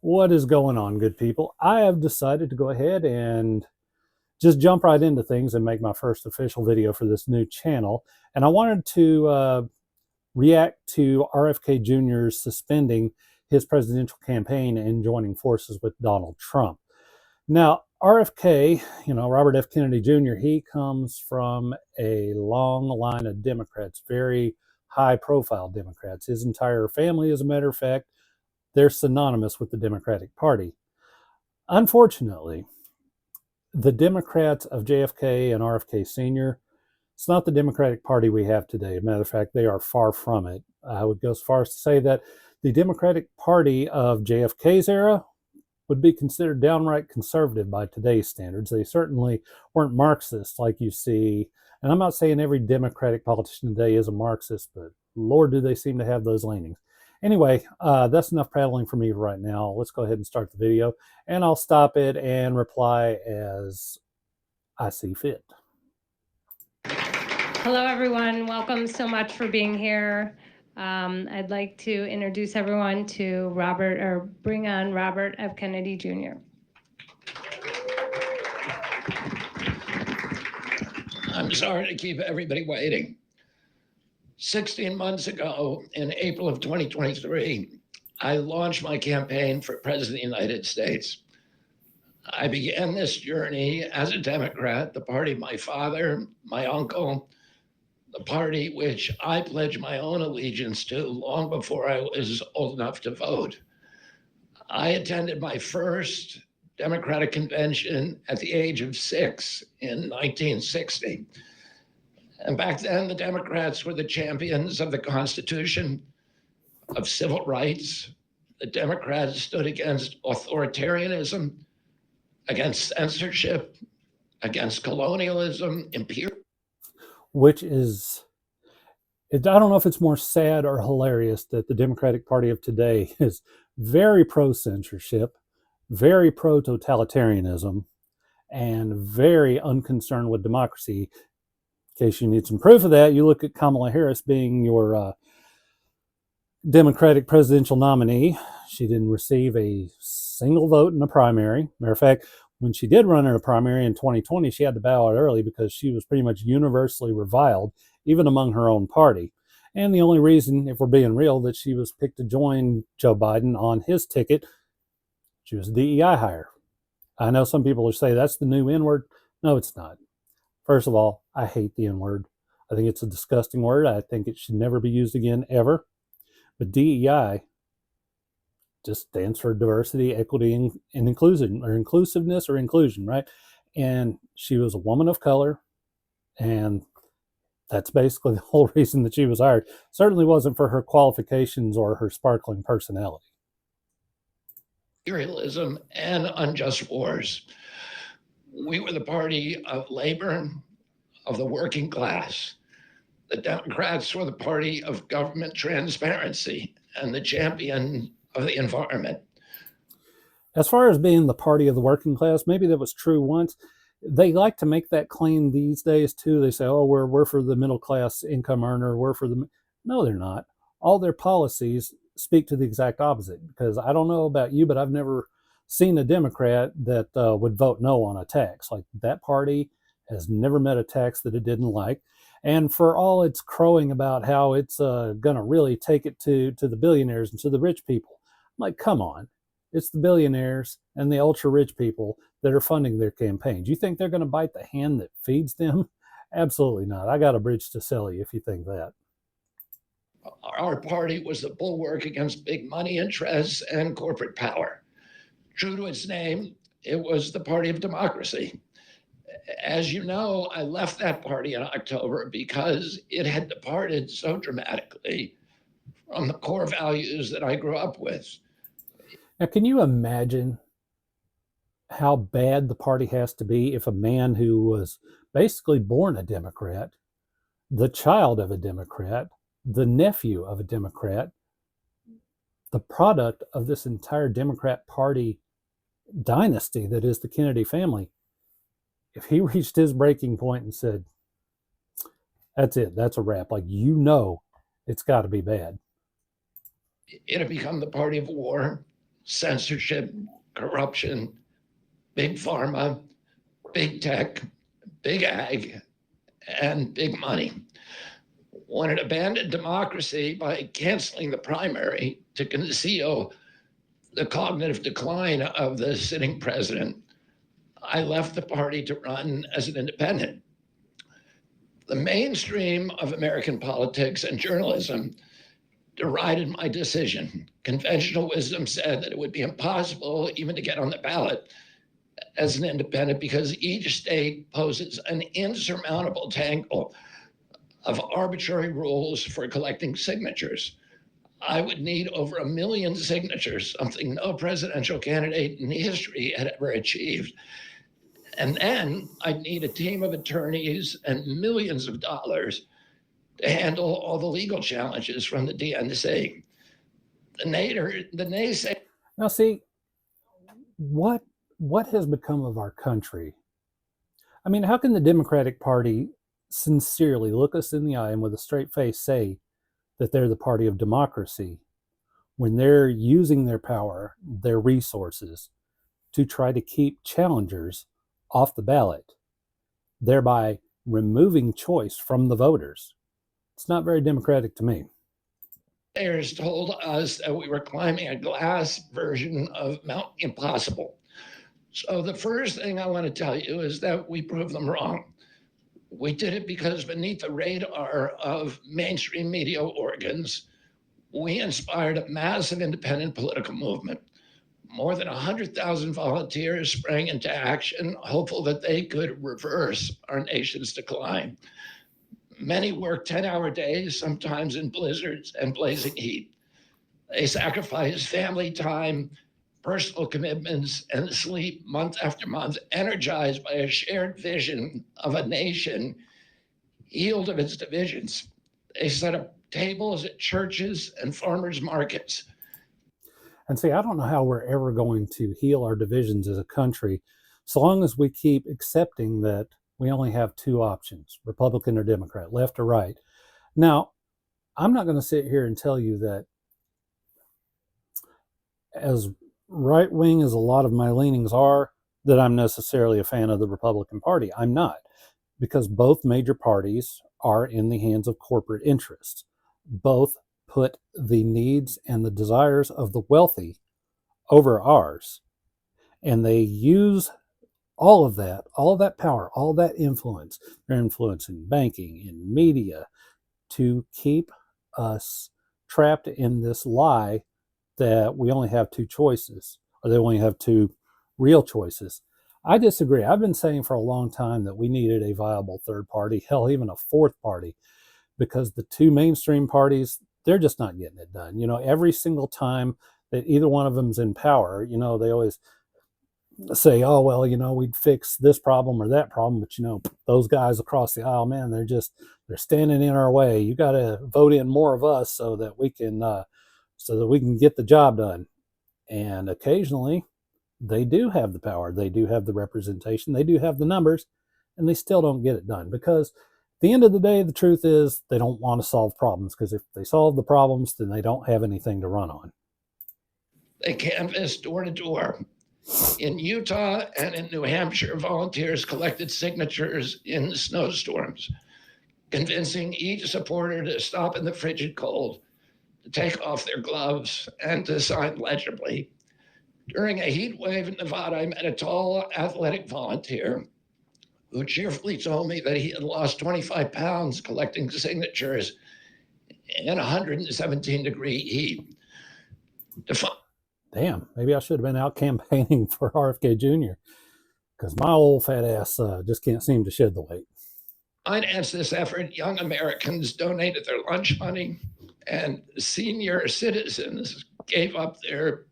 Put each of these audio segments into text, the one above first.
What is going on, good people? I have decided to go ahead and just jump right into things and make my first official video for this new channel. And I wanted to react to RFK Jr.'s suspending his presidential campaign and joining forces with Donald Trump. Now, RFK, Robert F. Kennedy Jr., he comes from a long line of Democrats, very high profile Democrats. His entire family, as a matter of fact, they're synonymous with the Democratic Party. Unfortunately, the Democrats of JFK and RFK Sr., it's not the Democratic Party we have today. As a matter of fact, they are far from it. I would go as far as to say that the Democratic Party of JFK's era would be considered downright conservative by today's standards. They certainly weren't Marxist like you see. And I'm not saying every Democratic politician today is a Marxist, but Lord, do they seem to have those leanings. Anyway, that's enough prattling for me right now. Let's go ahead and start the video, and I'll stop it and reply as I see fit. Hello, everyone. Welcome so much for being here. I'd like to introduce everyone to bring on Robert F. Kennedy Jr. I'm sorry to keep everybody waiting. 16 months ago, in April of 2023, I launched my campaign for President of the United States. I began this journey as a Democrat, the party of my father, my uncle, the party which I pledged my own allegiance to long before I was old enough to vote. I attended my first Democratic convention at the age of 6 in 1960. And back then, the Democrats were the champions of the Constitution, of civil rights. The Democrats stood against authoritarianism, against censorship, against colonialism, imperialism. Which is, I don't know if it's more sad or hilarious that the Democratic Party of today is very pro-censorship, very pro-totalitarianism, and very unconcerned with democracy. In case you need some proof of that, you look at Kamala Harris being your Democratic presidential nominee. She didn't receive a single vote in the primary. Matter of fact, when she did run in a primary in 2020, she had to bow out early because she was pretty much universally reviled, even among her own party. And the only reason, if we're being real, that she was picked to join Joe Biden on his ticket, she was a DEI hire. I know some people will say that's the new N-word. No, it's not. First of all, I hate the N-word. I think it's a disgusting word. I think it should never be used again, ever. But DEI just stands for diversity, equity, and inclusion, or inclusiveness or inclusion, right? And she was a woman of color, and that's basically the whole reason that she was hired. Certainly wasn't for her qualifications or her sparkling personality. Imperialism and unjust wars. We were the party of labor, of the working class. The Democrats were the party of government transparency and the champion of the environment. As far as being the party of the working class, maybe that was true once. They like to make that claim these days too. They say, oh, we're for the middle class income earner. We're for the... No, they're not. All their policies speak to the exact opposite, because I don't know about you, but I've never seen a Democrat that would vote no on a tax. Like, that party has never met a tax that it didn't like. And for all its crowing about how it's going to really take it to the billionaires and to the rich people, I'm like, come on. It's the billionaires and the ultra rich people that are funding their campaigns. You think they're going to bite the hand that feeds them? Absolutely not. I got a bridge to sell you if you think that. Our party was the bulwark against big money interests and corporate power. True to its name, it was the party of democracy. As you know, I left that party in October because it had departed so dramatically from the core values that I grew up with. Now, can you imagine how bad the party has to be if a man who was basically born a Democrat, the child of a Democrat, the nephew of a Democrat, the product of this entire Democrat Party dynasty that is the Kennedy family, if he reached his breaking point and said, that's it, that's a wrap, like, you know, it's got to be bad. It had become the party of war, censorship, corruption, big pharma, big tech, big ag, and big money. When it abandoned democracy by canceling the primary to conceal the cognitive decline of the sitting president, I left the party to run as an independent. The mainstream of American politics and journalism derided my decision. Conventional wisdom said that it would be impossible even to get on the ballot as an independent because each state poses an insurmountable tangle of arbitrary rules for collecting signatures. I would need over 1 million signatures, something no presidential candidate in history had ever achieved. And then I'd need a team of attorneys and millions of dollars to handle all the legal challenges from the DNC. The naysay. Now, see, what has become of our country? I mean, how can the Democratic Party sincerely look us in the eye and with a straight face say that they're the party of democracy when they're using their power, their resources, to try to keep challengers off the ballot, thereby removing choice from the voters? It's not very democratic to me. Players told us that we were climbing a glass version of Mount Impossible. So the first thing I want to tell you is that we proved them wrong. We did it because beneath the radar of mainstream media organs, we inspired a massive independent political movement. More than 100,000 volunteers sprang into action, hopeful that they could reverse our nation's decline. Many worked 10-hour days, sometimes in blizzards and blazing heat. They sacrificed family time, personal commitments, and sleep month after month, energized by a shared vision of a nation healed of its divisions. They set up tables at churches and farmers markets. And see, I don't know how we're ever going to heal our divisions as a country so long as we keep accepting that we only have two options, Republican or Democrat, left or right. Now, I'm not going to sit here and tell you that as right-wing as a lot of my leanings are, that I'm necessarily a fan of the Republican Party. I'm not, because both major parties are in the hands of corporate interests. Both put the needs and the desires of the wealthy over ours. And they use all of that power, all that influence, their influence in banking, in media, to keep us trapped in this lie that we only have two choices, or they only have two real choices. I disagree. I've been saying for a long time that we needed a viable third party, hell, even a fourth party, because the two mainstream parties, they're just not getting it done. You know, every single time that either one of them's in power, you know, they always say, oh, well, you know, we'd fix this problem or that problem, but you know, those guys across the aisle, man, they're standing in our way. You got to vote in more of us so that we can get the job done. And occasionally they do have the power, they do have the representation, they do have the numbers, and they still don't get it done because at the end of the day, the truth is they don't want to solve problems, because if they solve the problems, then they don't have anything to run on. They canvassed door to door. In Utah and in New Hampshire, volunteers collected signatures in snowstorms, convincing each supporter to stop in the frigid cold, to take off their gloves, and to sign legibly. During a heat wave in Nevada, I met a tall, athletic volunteer who cheerfully told me that he had lost 25 pounds collecting signatures in 117-degree heat. Damn, maybe I should have been out campaigning for RFK Jr., because my old fat ass just can't seem to shed the weight. Finance this effort, young Americans donated their lunch money, and senior citizens gave up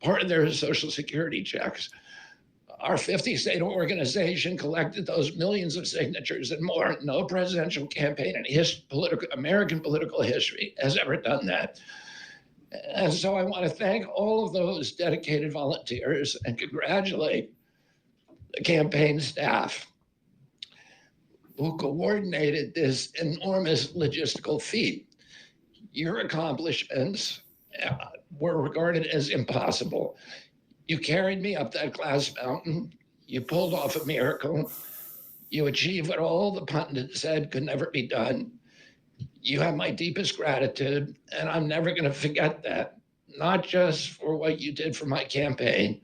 part of their Social Security checks. Our 50-state organization collected those millions of signatures and more. No presidential campaign in American political history has ever done that. And so I want to thank all of those dedicated volunteers and congratulate the campaign staff who coordinated this enormous logistical feat. Your accomplishments were regarded as impossible. You carried me up that glass mountain. You pulled off a miracle. You achieved what all the pundits said could never be done. You have my deepest gratitude, and I'm never going to forget that. Not just for what you did for my campaign,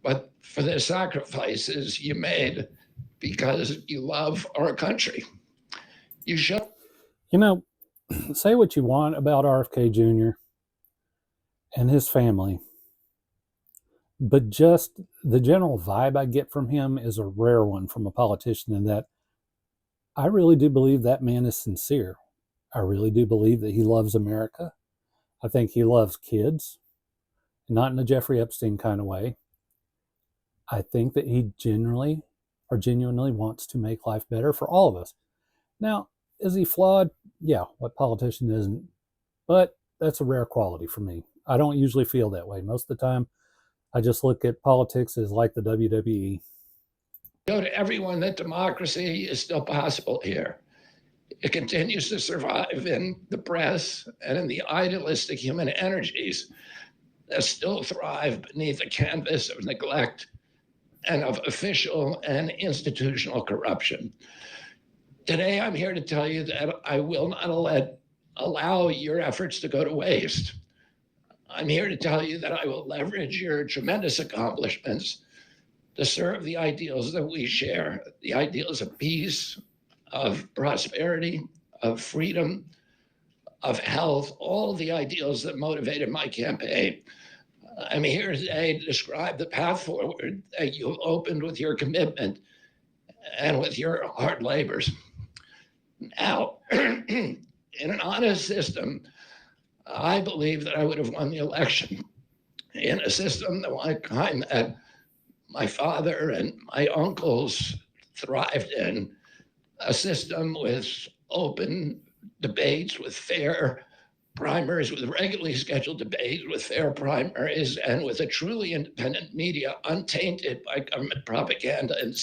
but for the sacrifices you made because you love our country. You should. You know, say what you want about RFK Jr. and his family, but just the general vibe I get from him is a rare one from a politician, in that I really do believe that man is sincere. I really do believe that he loves America. I think he loves kids, not in a Jeffrey Epstein kind of way. I think that he genuinely wants to make life better for all of us. Now, is he flawed? Yeah, what politician isn't? But that's a rare quality for me. I don't usually feel that way. Most of the time, I just look at politics as like the WWE. Show to everyone that democracy is still possible here. It continues to survive in the press and in the idealistic human energies that still thrive beneath the canvas of neglect and of official and institutional corruption. Today, I'm here to tell you that I will not allow your efforts to go to waste. I'm here to tell you that I will leverage your tremendous accomplishments to serve the ideals that we share, the ideals of peace, of prosperity, of freedom, of health, all of the ideals that motivated my campaign. I'm here today to describe the path forward that you've opened with your commitment and with your hard labors. Now, in an honest system, I believe that I would have won the election. In a system the like kind that my father and my uncles thrived in, a system with open debates, with fair primaries, with regularly scheduled debates, with fair primaries, and with a truly independent media untainted by government propaganda and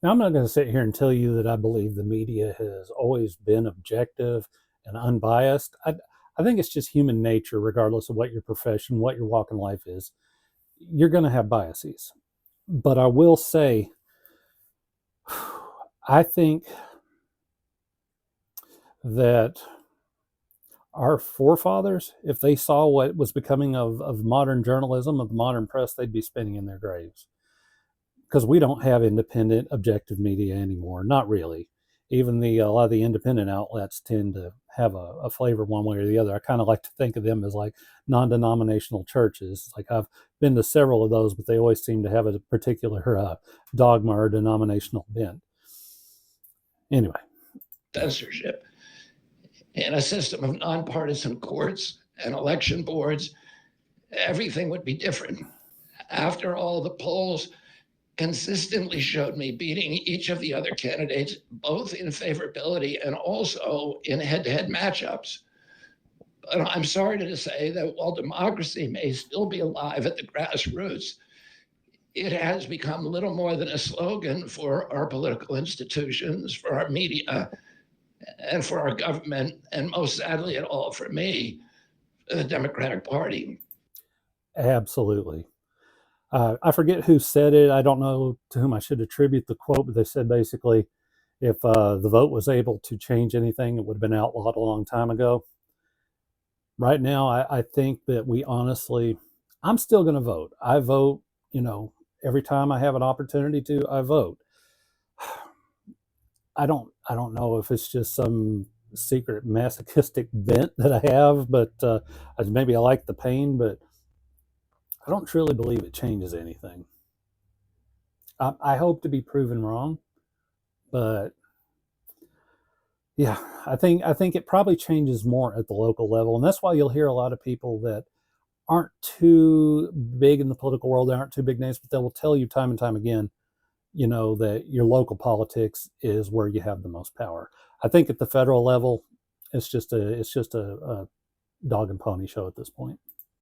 Now, I'm not going to sit here and tell you that I believe the media has always been objective and unbiased. I think it's just human nature, regardless of what your profession, what your walk in life is. You're going to have biases. But I will say, I think that our forefathers, if they saw what was becoming of modern journalism, of the modern press, they'd be spinning in their graves. Because we don't have independent, objective media anymore. Not really. Even a lot of the independent outlets tend to have a flavor one way or the other. I kind of like to think of them as like non-denominational churches. Like, I've been to several of those, but they always seem to have a particular dogma or denominational bent. Anyway. Censorship. In a system of nonpartisan courts and election boards, everything would be different. After all, the polls consistently showed me beating each of the other candidates, both in favorability and also in head-to-head matchups. But I'm sorry to say that while democracy may still be alive at the grassroots, it has become little more than a slogan for our political institutions, for our media, and for our government, and most sadly at all for me, the Democratic Party. Absolutely. I forget who said it. I don't know to whom I should attribute the quote, but they said basically, if the vote was able to change anything, it would have been outlawed a long time ago. Right now, I think that I'm still going to vote. I vote, every time I have an opportunity to, I vote. I don't know if it's just some secret masochistic bent that I have, but maybe I like the pain, but I don't truly believe it changes anything. I hope to be proven wrong, but yeah, I think it probably changes more at the local level, and that's why you'll hear a lot of people that aren't too big in the political world, they aren't too big names, but they will tell you time and time again, that your local politics is where you have the most power. I think at the federal level, it's just a dog and pony show at this point.